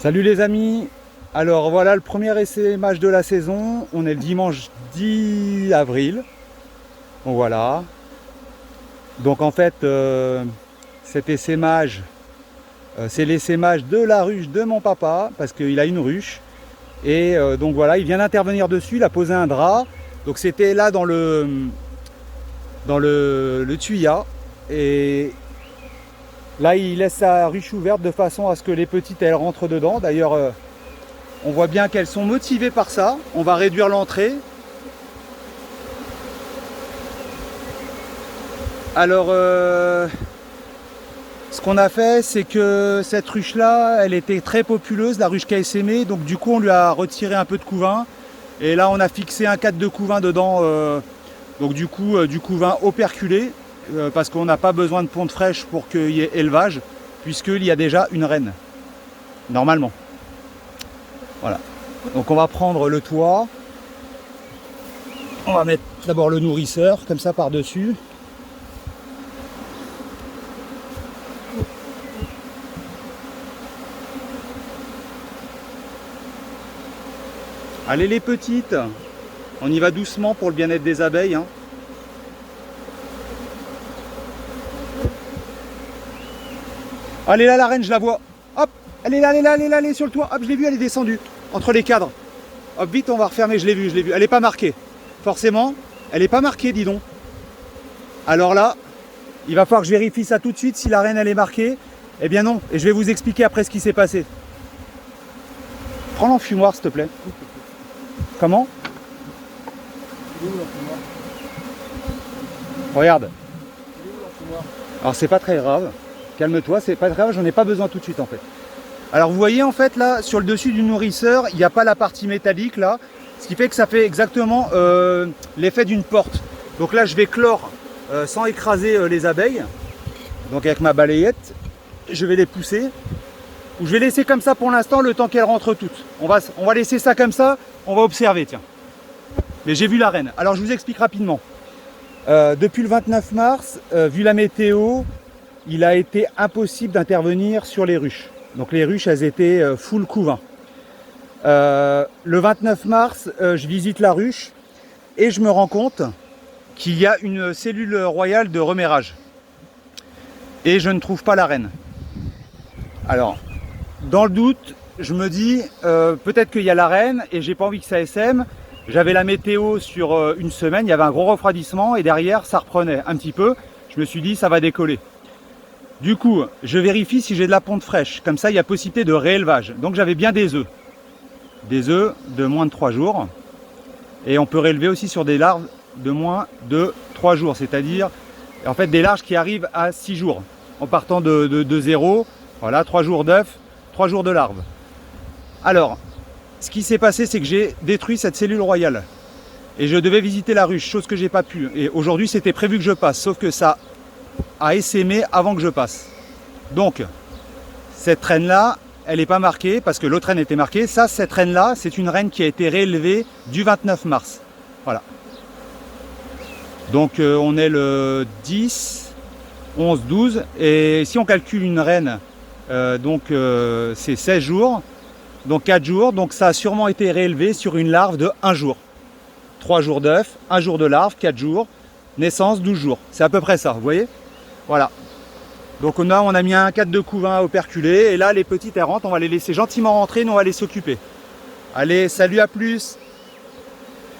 Salut les amis, alors voilà le premier essaimage de la saison, on est le dimanche 10 avril, donc voilà, donc en fait cet essaimage, c'est l'essaimage de la ruche de mon papa, parce qu'il a une ruche, et donc voilà, il vient d'intervenir dessus, il a posé un drap, donc c'était là dans le tuyat, et là il laisse sa ruche ouverte de façon à ce que les petites elles rentrent dedans, d'ailleurs on voit bien qu'elles sont motivées par ça. On va réduire l'entrée. Alors, ce qu'on a fait, c'est que cette ruche-là, elle était très populeuse, la ruche qui a essaimé. Donc du coup, on lui a retiré un peu de couvain. Et là, on a fixé un cadre de couvain dedans. Donc du coup, du couvain operculé. Parce qu'on n'a pas besoin de ponte fraîche pour qu'il y ait élevage. Puisqu'il y a déjà une reine. Normalement. Voilà, donc on va prendre le toit, on va mettre d'abord le nourrisseur comme ça par dessus. Allez les petites, on y va doucement pour le bien-être des abeilles, hein. Allez là la reine, je la vois, hop, elle est là, elle est là, elle est là, elle est sur le toit, hop je l'ai vue, elle est descendue. Entre les cadres. Hop, vite, on va refermer, je l'ai vue, je l'ai vue. Elle n'est pas marquée. Forcément, elle n'est pas marquée, dis donc. Alors là, il va falloir que je vérifie ça tout de suite, si la reine, elle est marquée. Eh bien non, et je vais vous expliquer après ce qui s'est passé. Prends l'enfumoir, s'il te plaît. Comment? Regarde. Alors, c'est pas très grave. Calme-toi, c'est pas très grave, j'en ai pas besoin tout de suite, en fait. Alors vous voyez en fait là sur le dessus du nourrisseur il n'y a pas la partie métallique là, ce qui fait que ça fait exactement l'effet d'une porte. Donc là je vais clore sans écraser les abeilles, donc avec ma balayette je vais les pousser, ou je vais laisser comme ça pour l'instant le temps qu'elles rentrent toutes. On va laisser ça comme ça, on va observer, tiens. Mais j'ai vu la reine. Alors je vous explique rapidement. Depuis le 29 mars, vu la météo, il a été impossible d'intervenir sur les ruches. Donc les ruches, elles étaient full couvain. Le 29 mars, je visite la ruche et je me rends compte qu'il y a une cellule royale de remération. Et je ne trouve pas la reine. Alors, dans le doute, je me dis, peut-être qu'il y a la reine et j'ai pas envie que ça essaime. J'avais la météo sur une semaine, il y avait un gros refroidissement et derrière, ça reprenait un petit peu. Je me suis dit, ça va décoller. Du coup, je vérifie si j'ai de la ponte fraîche. Comme ça, il y a possibilité de réélevage. Donc, j'avais bien des œufs. Des œufs de moins de 3 jours. Et on peut réélever aussi sur des larves de moins de 3 jours. C'est-à-dire, en fait, des larves qui arrivent à 6 jours. En partant de 0, voilà, 3 jours d'œufs, 3 jours de larves. Alors, ce qui s'est passé, c'est que j'ai détruit cette cellule royale. Et je devais visiter la ruche, chose que j'ai pas pu. Et aujourd'hui, c'était prévu que je passe. Sauf que ça a essaimé avant que je passe. Donc, cette reine-là, elle n'est pas marquée parce que l'autre reine était marquée. Ça, cette reine-là, c'est une reine qui a été réélevée du 29 mars. Voilà. Donc, on est le 10, 11, 12. Et si on calcule une reine, c'est 16 jours. Donc, 4 jours. Donc, ça a sûrement été réélevé sur une larve de 1 jour. 3 jours d'œuf, 1 jour de larve, 4 jours. Naissance, 12 jours. C'est à peu près ça, vous voyez? Voilà. Donc on a mis un cadre de couvain operculé et là les petites elles rentrent, on va les laisser gentiment rentrer, nous on va aller s'occuper. Allez, salut, à plus!